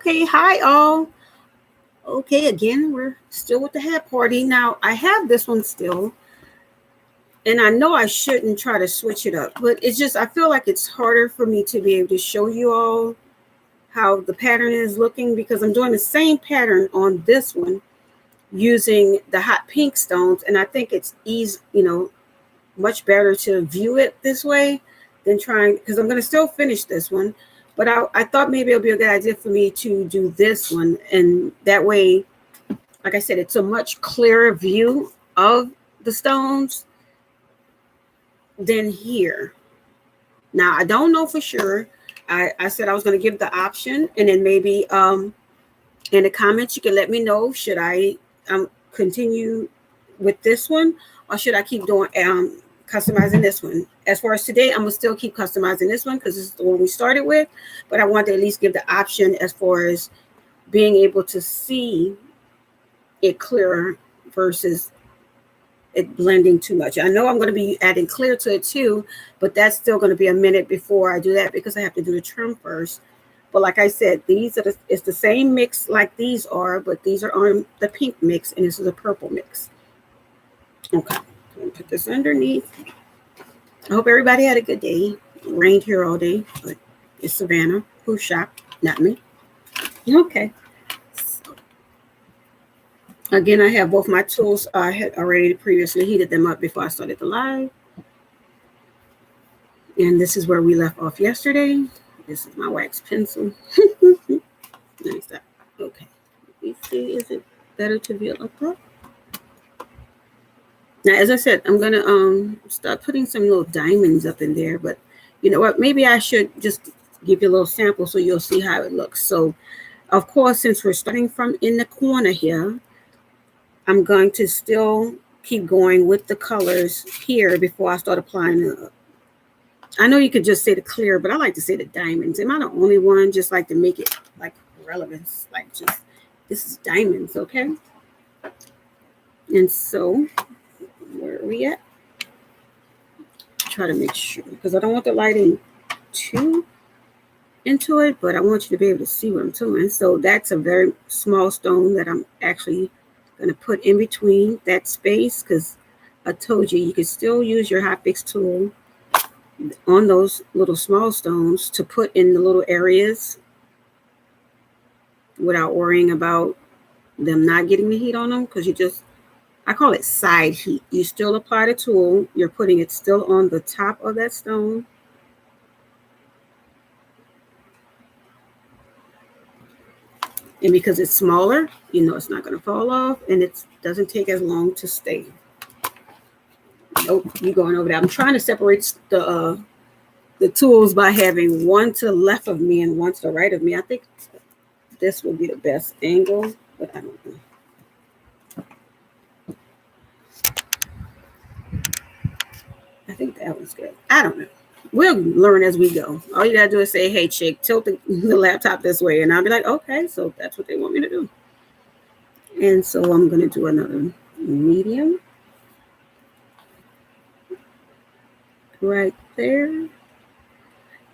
Okay, hi all. Okay, again, we're still with the hat party. Now, I have this one still, and I know I shouldn't try to switch it up, but it's just, I feel like it's harder for me to be able to show you all how the pattern is looking because I'm doing the same pattern on this one using the hot pink stones, and I think it's much better to view it this way than trying, because I'm going to still finish this one. But I thought maybe it'll be a good idea for me to do this one. And that way, like I said, it's a much clearer view of the stones than here. Now, I don't know for sure. I said I was going to give the option, and then maybe in the comments, you can let me know, should I continue with this one, or should I keep doing customizing this one? As far as today, I'm gonna still keep customizing this one because this is the one we started with, but I want to at least give the option as far as being able to see it clearer versus it blending too much. I know I'm going to be adding clear to it too, but that's still going to be a minute before I do that because I have to do the trim first. But like I said, it's the same mix like these are, but these are on the pink mix and this is a purple mix. Okay, I'm going to put this underneath. I hope everybody had a good day. It rained here all day, but it's Savannah who shopped, not me. Okay. So, again, I have both my tools. I had already previously heated them up before I started the live. And this is where we left off yesterday. This is my wax pencil. Nice. Okay. Let me see. Is it better to view it like that? Now, as I said, I'm going to start putting some little diamonds up in there. But you know what? Maybe I should just give you a little sample so you'll see how it looks. So, of course, since we're starting from in the corner here, I'm going to still keep going with the colors here before I start applying the. I know you could just say the clear, but I like to say the diamonds. Am I the only one just like to make it like relevance? Like just, this is diamonds, okay? And so, where are we at? Try to make sure, because I don't want the lighting too into it, but I want you to be able to see what I'm doing. So that's a very small stone that I'm actually going to put in between that space, because I told you, you can still use your Hotfix tool on those little small stones to put in the little areas without worrying about them not getting the heat on them, because you just, I call it side heat. You still apply the tool, you're putting it still on the top of that stone. And because it's smaller, you know it's not going to fall off, and it doesn't take as long to stay. Nope, you're going over there. I'm trying to separate the tools by having one to the left of me and one to the right of me. I think this will be the best angle, but I don't know. I think that was good. I don't know. We'll learn as we go. All you gotta do is say, hey, chick, tilt the laptop this way. And I'll be like, okay, so that's what they want me to do. And so I'm gonna do another medium right there. And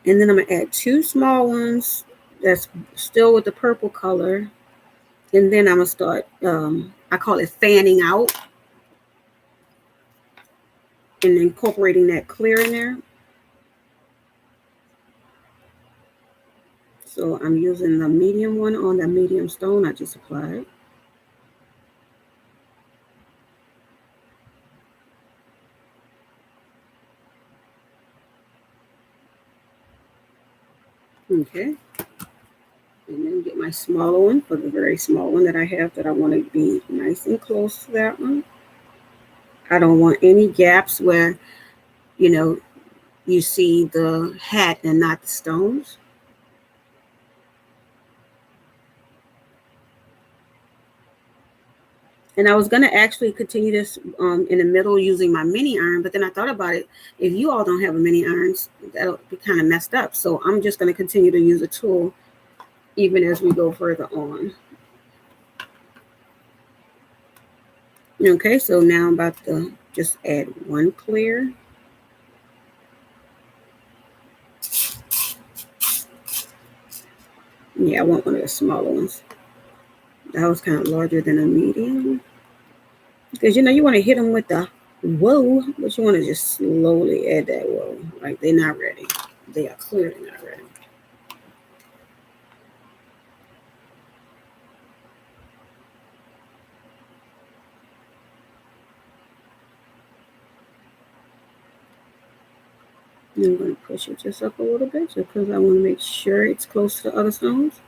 then I'm gonna add two small ones that's still with the purple color. And then I'm gonna start, I call it fanning out and incorporating that clear in there. So I'm using the medium one on the medium stone I just applied. Okay. And then get my smaller one for the very small one that I have that I want to be nice and close to that one. I don't want any gaps where, you know, you see the hat and not the stones. And I was going to actually continue this in the middle using my mini iron, but then I thought about it. If you all don't have a mini irons, that'll be kind of messed up. So I'm just going to continue to use a tool even as we go further on. Okay, so now I'm about to just add one clear. Yeah, I want one of the smaller ones. That was kind of larger than a medium. Because, you know, you want to hit them with the whoa, but you want to just slowly add that whoa. Like, they're not ready. They are clearly not ready. I'm going to push it just up a little bit just because I want to make sure it's close to the other stones.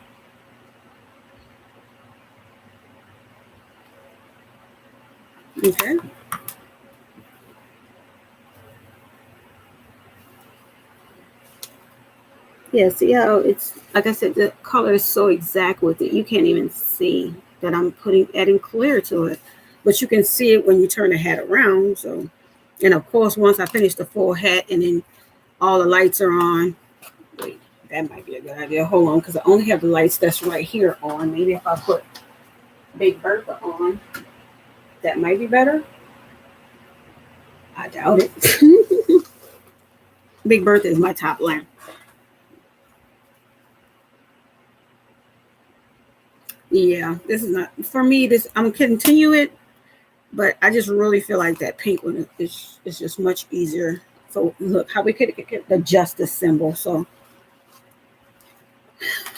Okay. Yeah, see how it's, like I said, the color is so exact with it. You can't even see that I'm adding clear to it. But you can see it when you turn the hat around. So, and of course, once I finish the full hat and then all the lights are on, wait, that might be a good idea. Hold on, because I only have the lights that's right here on. Maybe if I put Big Bertha on, that might be better. I doubt it. Big Bertha is my top lamp. Yeah, this is not for me. This I'm gonna continue it, but I just really feel like that pink one is just much easier. So look how we could get the justice symbol. So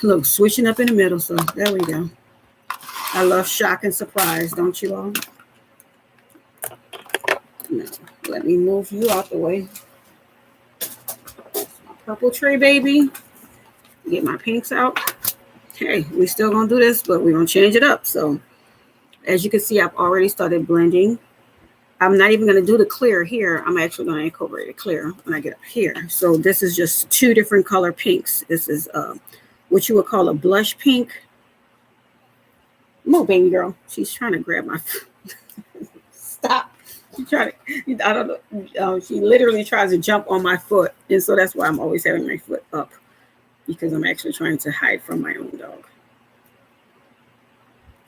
look, switching up in the middle. So there we go. I love shock and surprise, don't you all? No, let me move you out the way. Purple tray, baby. Get my pinks out. Hey, we still gonna do this, but we're gonna change it up. So as you can see, I've already started blending. I'm not even gonna do the clear here. I'm actually gonna incorporate the clear when I get up here. So this is just two different color pinks. This is what you would call a blush pink. Move, baby girl. She's trying to grab my stop. She trying to, I don't know. She literally tries to jump on my foot. And so that's why I'm always having my foot up, because I'm actually trying to hide from my own dog.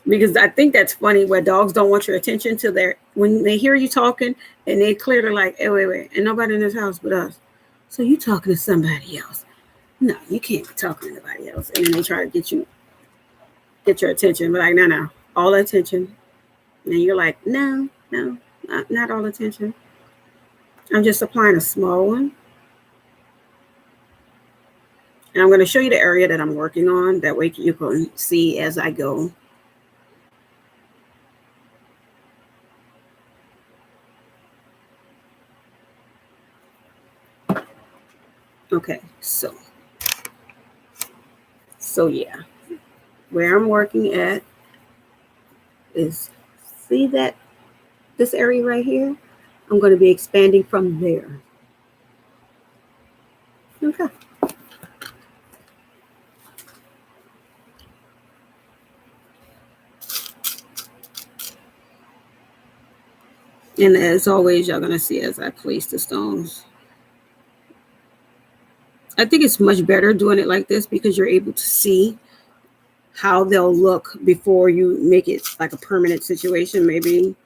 Because I think that's funny where dogs don't want your attention till when they hear you talking and they clearly like, hey, wait, and nobody in this house but us. So you talking to somebody else. No, you can't be talking to anybody else. And then they try to get your attention. But like, no, all attention. And you're like, no, not all attention. I'm just applying a small one. And I'm going to show you the area that I'm working on. That way you can see as I go. Okay, so yeah, where I'm working at is, see that this area right here? I'm going to be expanding from there. Okay. And as always, y'all going to see as I place the stones. I think it's much better doing it like this because you're able to see how they'll look before you make it like a permanent situation. Maybe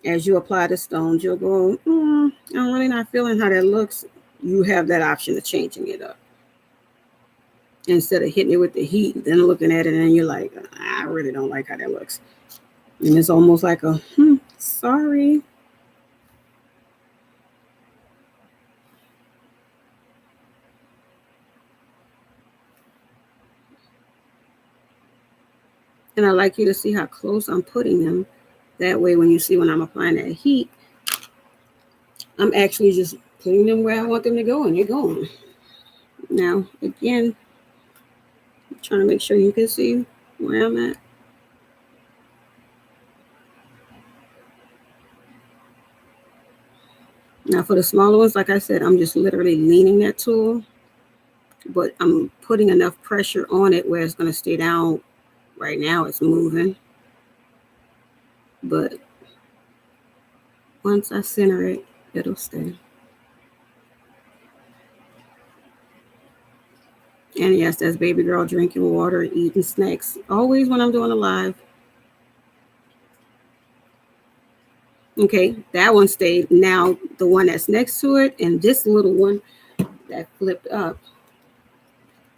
as you apply the stones, you'll go, I'm really not feeling how that looks. You have that option of changing it up. Instead of hitting it with the heat, then looking at it and you're like, I really don't like how that looks. And it's almost like a, sorry. And I like you to see how close I'm putting them. That way, when you see when I'm applying that heat, I'm actually just putting them where I want them to go, and you're going. Now, again, I'm trying to make sure you can see where I'm at. Now, for the smaller ones, like I said, I'm just literally leaning that tool, but I'm putting enough pressure on it where it's going to stay down. Right now, it's moving. But once I center it, it'll stay. And yes, that's baby girl drinking water, eating snacks. Always when I'm doing a live. Okay, that one stayed. Now the one that's next to it and this little one that flipped up,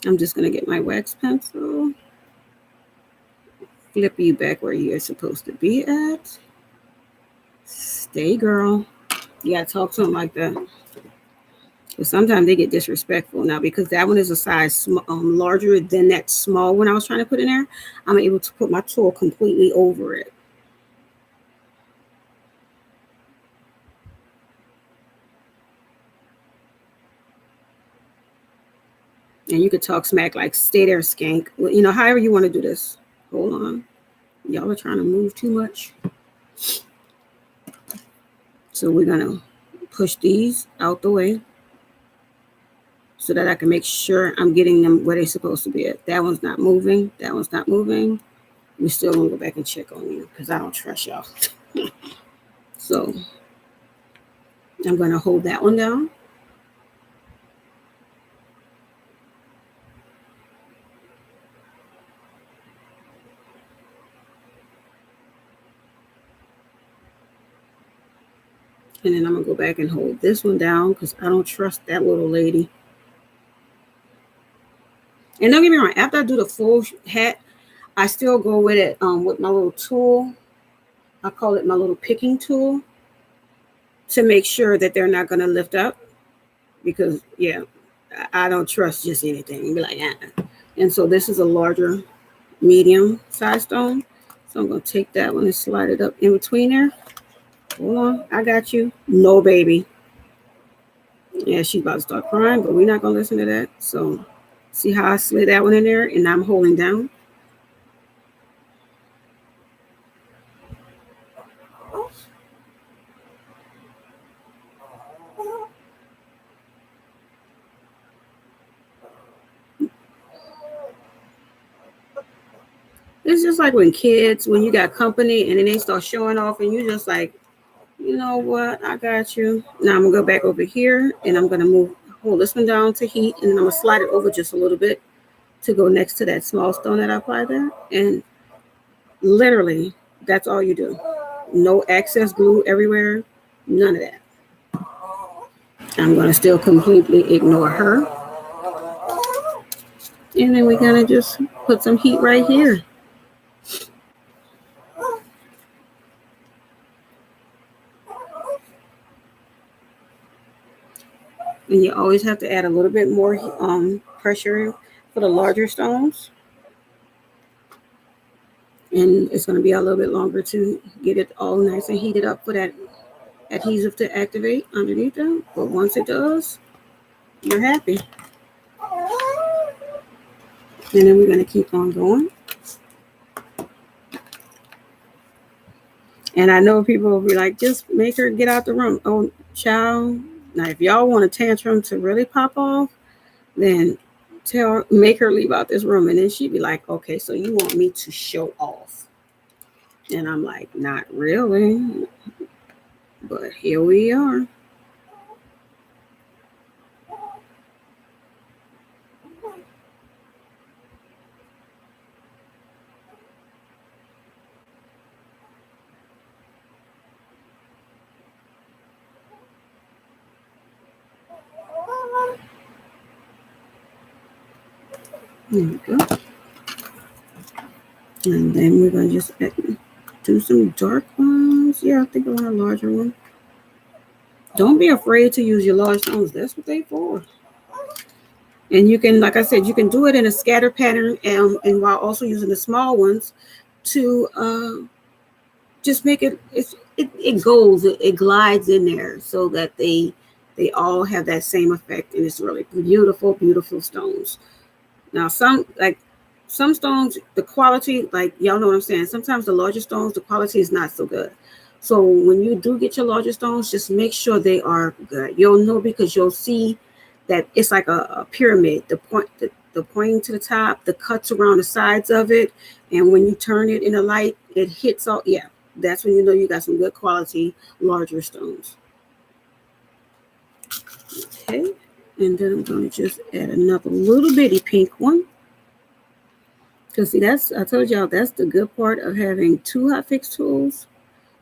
I'm just going to get my wax pencil. Flip you back where you're supposed to be at. Stay, girl. You got to talk to them like that. But sometimes they get disrespectful. Now, because that one is a size larger than that small one I was trying to put in there, I'm able to put my tool completely over it. And you could talk smack like, stay there, skank. Well, you know, however you want to do this. Hold on. Y'all are trying to move too much. So we're going to push these out the way so that I can make sure I'm getting them where they're supposed to be at. That one's not moving. That one's not moving. We still going to go back and check on you because I don't trust y'all. So I'm going to hold that one down. And then I'm going to go back and hold this one down because I don't trust that little lady. And don't get me wrong, after I do the full hat, I still go with it with my little tool. I call it my little picking tool to make sure that they're not going to lift up. Because, yeah, I don't trust just anything. You'd be like, ah. And so this is a larger, medium size stone. So I'm going to take that one and slide it up in between there. Hold on, I got you. No, baby. Yeah, she's about to start crying, but we're not going to listen to that. So see how I slid that one in there and I'm holding down? It's just like when you got company and then they start showing off and you just like, you know what, I got you. Now I'm going to go back over here and I'm going to hold this one down to heat and then I'm going to slide it over just a little bit to go next to that small stone that I applied there. And literally, that's all you do. No excess glue everywhere. None of that. I'm going to still completely ignore her. And then we're going to just put some heat right here. And you always have to add a little bit more pressure for the larger stones. And it's going to be a little bit longer to get it all nice and heated up for that adhesive to activate underneath them. But once it does, you're happy. And then we're going to keep on going. And I know people will be like, just make her get out the room. Oh, child. Now, if y'all want a tantrum to really pop off, then make her leave out this room. And then she'd be like, okay, so you want me to show off? And I'm like, not really. But here we are. There we go. And then we're going to just do some dark ones. Yeah, I think I want a larger one. Don't be afraid to use your large stones. That's what they're for. And you can, like I said, you can do it in a scatter pattern and while also using the small ones to just make it glides in there so that they all have that same effect. And it's really beautiful, beautiful stones. Now, some stones, the quality, like y'all know what I'm saying. Sometimes the larger stones, the quality is not so good. So when you do get your larger stones, just make sure they are good. You'll know because you'll see that it's like a pyramid. The pointing to the top, the cuts around the sides of it, and when you turn it in the light, it hits all. Yeah, that's when you know you got some good quality larger stones. Okay. And then I'm going to just add another little bitty pink one. Because see, I told y'all, that's the good part of having two Hotfix tools.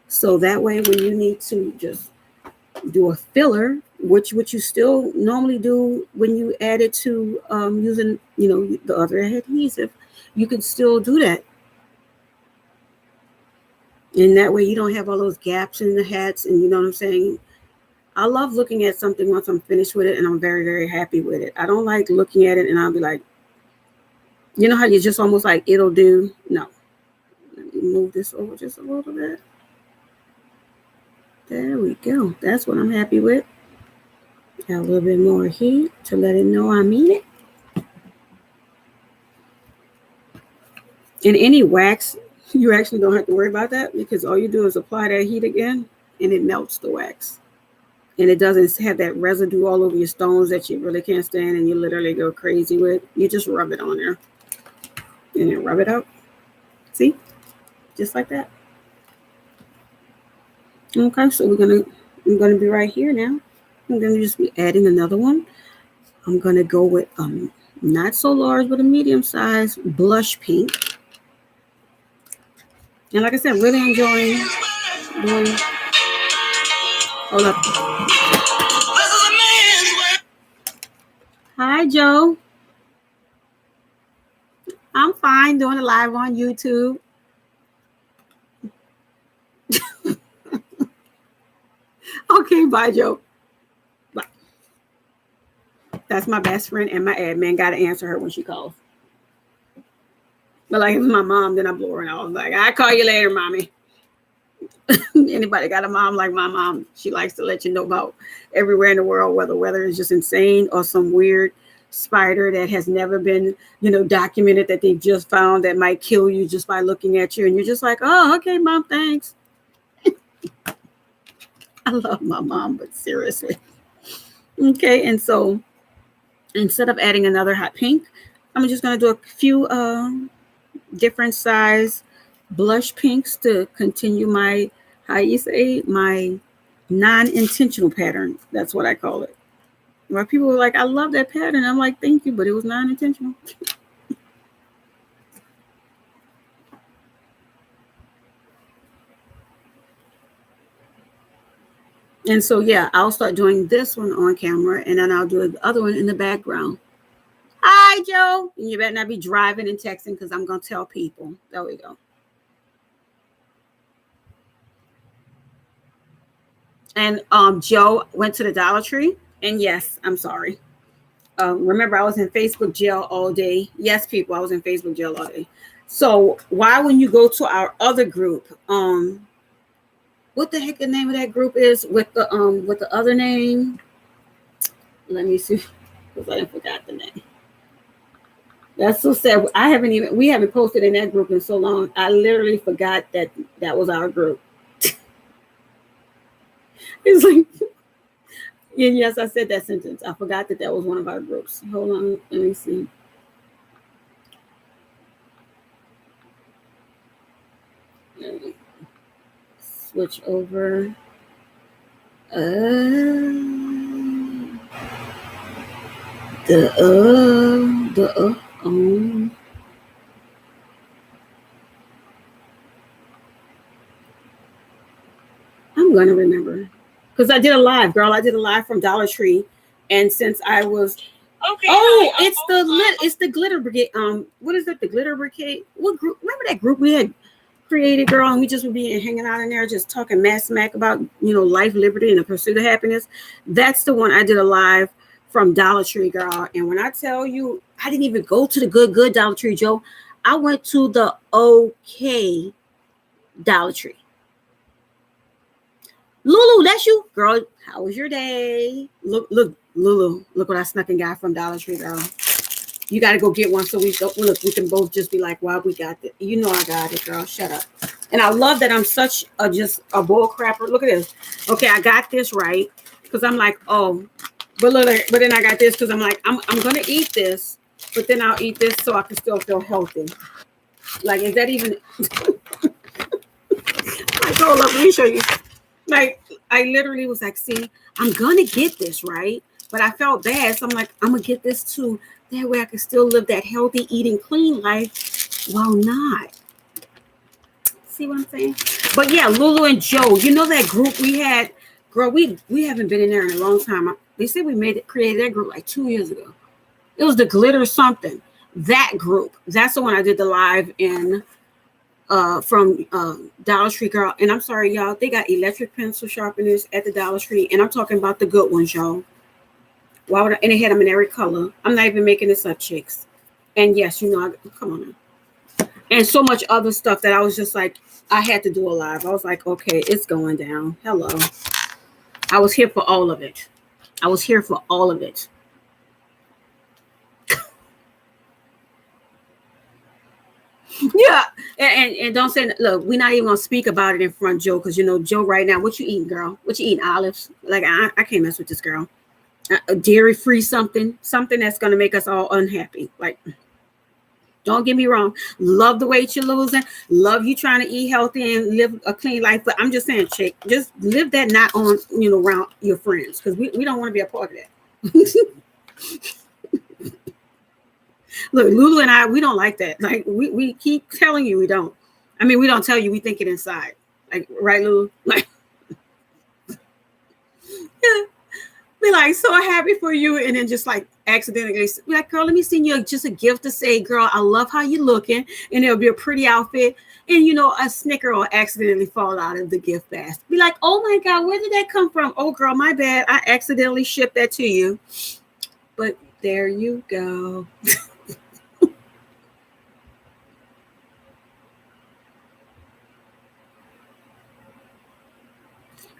So that way, when you need to just do a filler, which you still normally do when you add it to using, the other adhesive. You can still do that. And that way you don't have all those gaps in the hats, and you know what I'm saying? I love looking at something once I'm finished with it and I'm very, very happy with it. I don't like looking at it and I'll be like, you know how you just almost like, it'll do? No. Let me move this over just a little bit. There we go. That's what I'm happy with. Got a little bit more heat to let it know I mean it. And any wax, you actually don't have to worry about that, because all you do is apply that heat again and it melts the wax. And it doesn't have that residue all over your stones that you really can't stand and you literally go crazy with. You just rub it on there and then rub it out. See? Just like that. Okay, so I'm gonna be right here now. I'm gonna just be adding another one. I'm gonna go with not so large but a medium size blush pink. And like I said, really enjoying doing. Hold up. Hi, Joe. I'm fine, doing a live on YouTube. Okay, bye, Joe. Bye. That's my best friend and my admin. Got to answer her when she calls. But like, if it's my mom, then I blow her out. I was like, I'll call you later, mommy. Anybody got a mom like my mom? She likes to let you know about everywhere in the world, whether weather is just insane or some weird spider that has never been, documented, that they just found, that might kill you just by looking at you. And you're just like, oh, okay, mom, thanks. I love my mom, but seriously. Okay, and so instead of adding another hot pink, I'm just going to do a few different size blush pinks to continue my, my non-intentional pattern. That's what I call it. Where people were like, I love that pattern. I'm like, thank you, but it was non-intentional. And so, yeah, I'll start doing this one on camera, and then I'll do the other one in the background. Hi, Joe. And you better not be driving and texting, because I'm going to tell people. There we go. And Joe went to the Dollar Tree. And yes, I'm sorry. Remember, I was in Facebook jail all day. Yes, people, I was in Facebook jail all day. So why, when you go to our other group, what the heck the name of that group is with the other name? Let me see, because I forgot the name. That's so sad. We haven't posted in that group in so long. I literally forgot that was our group. It's like, yeah, yes, I said that sentence. I forgot that was one of our groups. Hold on, let me see. Switch over. I'm gonna remember, because I did a live, girl. I did a live from Dollar Tree, and since I was it's the Glitter Brigade. What is it? The Glitter Brigade. What group? Remember that group we had created, girl, and we just would be hanging out in there, just talking mad smack about life, liberty, and the pursuit of happiness. That's the one I did a live from Dollar Tree, girl. And when I tell you, I didn't even go to the good Dollar Tree, Joe. I went to the okay Dollar Tree. Lulu, that's you, girl. How was your day? Look, Lulu, look what I snuck and got from Dollar Tree, girl. You got to go get one, so we can both just be like, wow, we got it. I got it, girl. Shut up. And I love that I'm such just a bull crapper. Look at this. Okay, I got this right, because I'm like, oh, but then I got this because I'm like, I'm gonna eat this, but then I'll eat this so I can still feel healthy. Like, is that even? Like, hold up, let me show you. Like, I literally was like, see, I'm gonna get this right, but I felt bad, so I'm like, I'm gonna get this too. That way I can still live that healthy, eating clean life while not. See what I'm saying? But yeah, Lulu and Joe, that group we had Girl, we haven't been in there in a long time. They said we created that group like 2 years ago. It was the glitter something. That group. That's the one I did the live in from Dollar Tree, girl. And I'm sorry, y'all. They got electric pencil sharpeners at the Dollar Tree, and I'm talking about the good ones, y'all. Why would I? And they had them in every color. I'm not even making this up, chicks. And yes, you know, come on now. And so much other stuff that I was just like, I had to do a live. I was like, okay, it's going down. Hello. I was here for all of it. I was here for all of it. Yeah, and don't say, look, we're not even gonna speak about it in front of Joe, because you know Joe right now. What you eating, girl? What you eating? Olives? Like I can't mess with this girl. Dairy free something that's gonna make us all unhappy. Like, don't get me wrong, love the weight you're losing, love you trying to eat healthy and live a clean life. But I'm just saying, chick, just live that not on, you know, around your friends, because we don't want to be a part of that. Look, Lulu and I, we don't like that. Like we keep telling you we don't. I mean, we don't tell you, we think it inside. Like, right, Lulu? Like, yeah. Be like, so happy for you, and then just like accidentally be like, girl, let me send you just a gift to say, girl, I love how you're looking, and it'll be a pretty outfit. And you know, a snicker will accidentally fall out of the gift basket. Be like, oh my God, where did that come from? Oh girl, my bad. I accidentally shipped that to you. But there you go.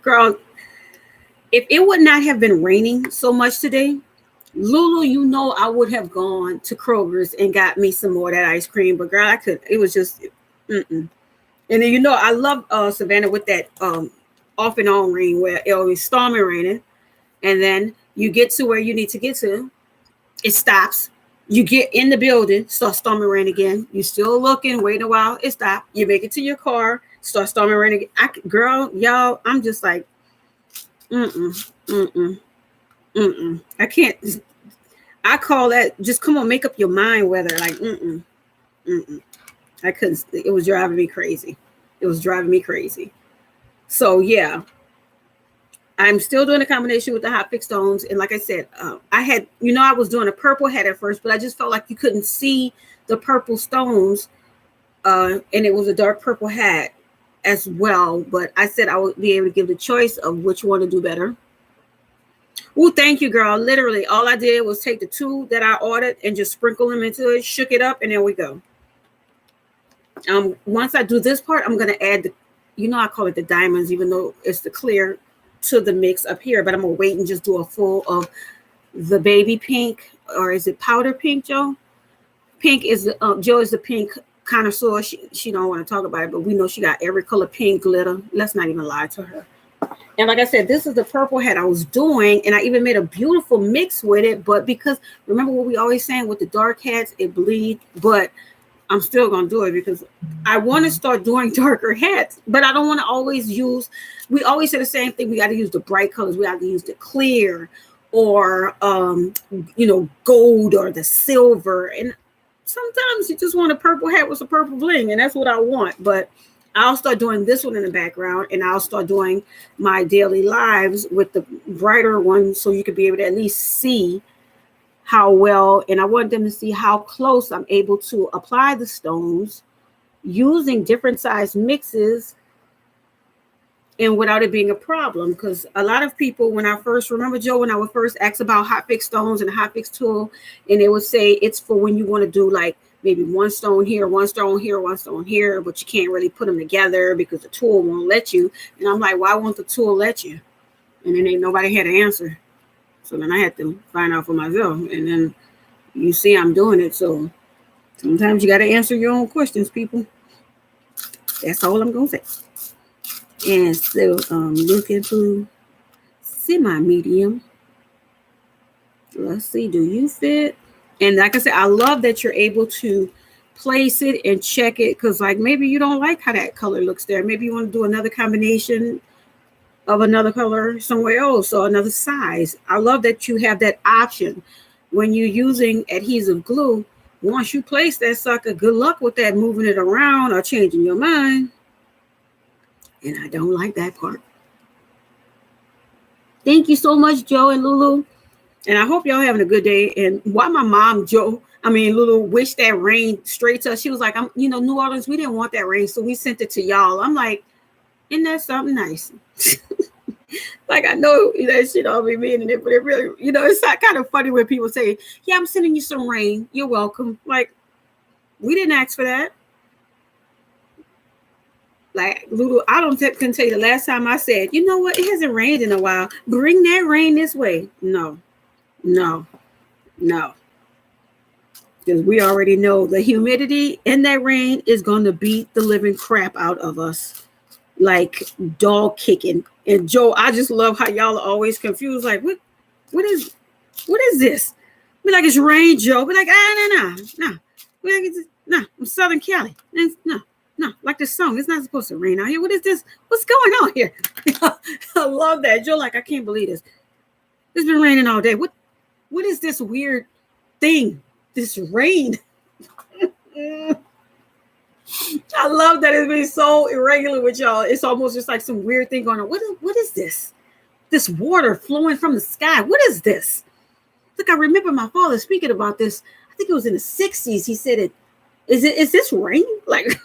Girl, if it would not have been raining so much today, Lulu, you know, I would have gone to Kroger's and got me some more of that ice cream. But girl, I could. It was just, and then you know, I love Savannah with that off and on rain where it always storming raining, and then you get to where you need to get to, it stops. You get in the building, start storming rain again. You still looking, waiting a while, it stops. You make it to your car, start storming rain again. Girl, y'all, I'm just like, I can't. I call that just come on, make up your mind weather. Like, I couldn't. It was driving me crazy. It was driving me crazy. So yeah, I'm still doing a combination with the Hotfix stones. And like I said, I had, you know, I was doing a purple hat at first, but I just felt like you couldn't see the purple stones. And it was a dark purple hat as well. But I said I would be able to give the choice of which one to do better. Oh, thank you, girl. Literally, all I did was take the two that I ordered and just sprinkle them into it, shook it up, and there we go. Once I do this part, I'm going to add the, you know, I call it the diamonds, even though it's the clear, to the mix up here. But I'm going to wait and just do a full of the baby pink, or is it powder pink, Joe? Pink is, Joe is the pink connoisseur. She don't want to talk about it, but we know she got every color pink glitter. Let's not even lie to her. And like I said, this is the purple hat I was doing, and I even made a beautiful mix with it. But because remember what we always saying with the dark hats, it bleed. But I'm still gonna do it because I want to start doing darker hats. But I don't want to always use. We always say the same thing. We got to use the bright colors. We got to use the clear, or you know, gold or the silver. And sometimes you just want a purple hat with a purple bling, and that's what I want. But I'll start doing this one in the background, and I'll start doing my daily lives with the brighter one, so you could be able to at least see how well, and I want them to see how close I'm able to apply the stones using different size mixes and without it being a problem. Because a lot of people, when I first, remember Joe, when I would first ask about Hotfix stones and the Hotfix tool, and they would say it's for when you want to do like maybe one stone here, one stone here, one stone here, but you can't really put them together because the tool won't let you. And I'm like, why won't the tool let you? And then ain't nobody had an answer. So then I had to find out for myself. And then you see I'm doing it. So sometimes you got to answer your own questions, people. That's all I'm going to say. And so looking for semi-medium. Let's see, do you fit? And like I said, I love that you're able to place it and check it, because like maybe you don't like how that color looks there. Maybe you want to do another combination of another color somewhere else or another size. I love that you have that option when you're using adhesive glue. Once you place that sucker, good luck with that, moving it around or changing your mind. And I don't like that part. Thank you so much, Joe and Lulu. And I hope y'all having a good day. And why my mom, Lulu, wished that rain straight to us. She was like, New Orleans, we didn't want that rain, so we sent it to y'all. I'm like, isn't that something nice? Like, I know that shit all be meaning it, but it really, it's not kind of funny when people say, yeah, I'm sending you some rain. You're welcome. Like, we didn't ask for that. Like, Lulu, I can tell you the last time I said, you know what? It hasn't rained in a while. Bring that rain this way. No. Because we already know the humidity in that rain is going to beat the living crap out of us. Like dog kicking. And Joe, I just love how y'all are always confused. Like, what is this? Be like, it's rain, Joe. Be like, no. I'm Southern Cali. No. Like the song. It's not supposed to rain out here. What is this? What's going on here? I love that. Joe, like, I can't believe this. It's been raining all day. What is this weird thing? This rain. I love that it's been so irregular with y'all. It's almost just like some weird thing going on. What is this? This water flowing from the sky. What is this? Look, I remember my father speaking about this. I think it was in the 60s. He said it. Is this rain? Like,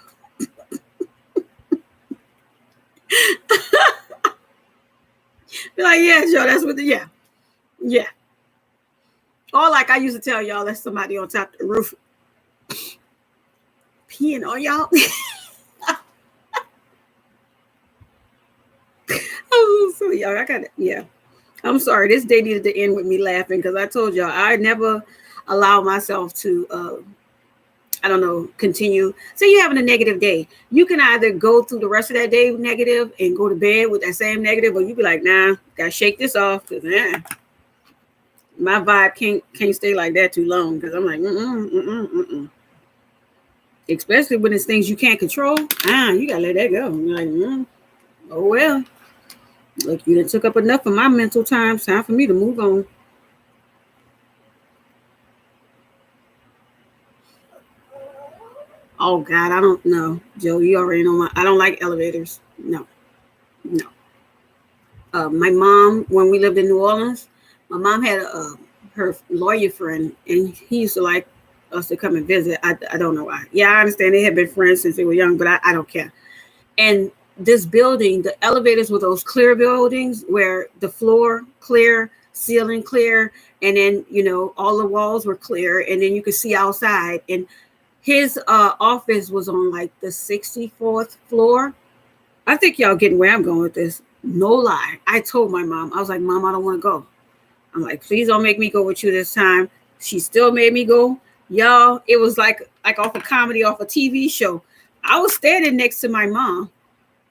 be like, yeah, Joe, that's what yeah. Or like I used to tell y'all, that's somebody on top of the roof peeing on y'all. Oh, so y'all, I got it. Yeah. I'm sorry. This day needed to end with me laughing because I told y'all I never allow myself to continue. Say you're having a negative day. You can either go through the rest of that day negative and go to bed with that same negative, or you be like, nah, gotta shake this off because my vibe can't stay like that too long because I'm like, especially when it's things you can't control. You gotta let that go. You're like, oh well. Look, you done took up enough of my mental time. It's time for me to move on. Oh God, I don't know, Joe. You already know I don't like elevators. No. My mom, when we lived in New Orleans, my mom had her lawyer friend, and he used to like us to come and visit. I don't know why. Yeah, I understand they had been friends since they were young, but I don't care. And this building, the elevators were those clear buildings where the floor clear, ceiling clear, and then all the walls were clear, and then you could see outside. And his office was on like the 64th floor. I think y'all getting where I'm going with this. No lie. I told my mom, I was like, Mom, I don't want to go. I'm like, please don't make me go with you this time. She still made me go. Y'all, it was like off a comedy, off a TV show. I was standing next to my mom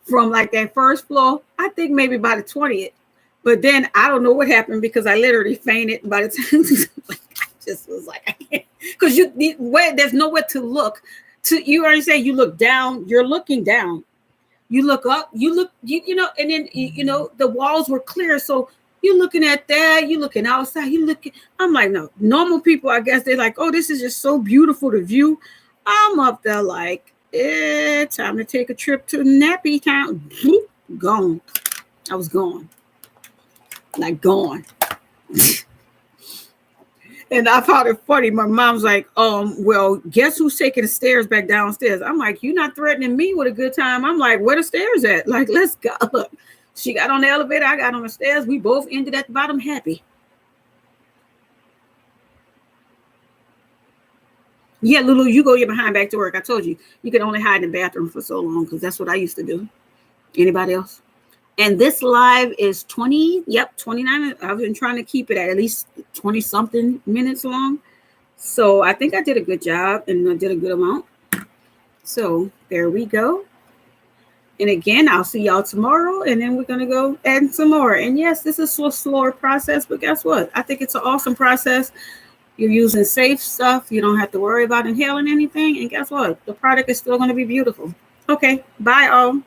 from like that first floor, I think maybe by the 20th. But then I don't know what happened because I literally fainted by the time. I just was like, I can't. Because there's nowhere to look. You already say you look down. You're looking down. You look up. You look. And then the walls were clear. So you're looking at that. You're looking outside. You looking. I'm like, no. Normal people, I guess they're like, oh, this is just so beautiful to view. I'm up there like, time to take a trip to Nappy Town. Gone. I was gone. Like gone. And I found it funny. My mom's like, well, guess who's taking the stairs back downstairs? I'm like, you're not threatening me with a good time. I'm like, where the stairs at? Like, let's go. Look, she got on the elevator. I got on the stairs. We both ended at the bottom happy. Yeah, Lulu, you go your behind back to work. I told you, you can only hide in the bathroom for so long because that's what I used to do. Anybody else? And this live is 29. I've been trying to keep it at least 20 something minutes long. So I think I did a good job and I did a good amount. So there we go. And again, I'll see y'all tomorrow. And then we're going to go add some more. And yes, this is a slower process, but guess what? I think it's an awesome process. You're using safe stuff. You don't have to worry about inhaling anything. And guess what? The product is still going to be beautiful. Okay. Bye all.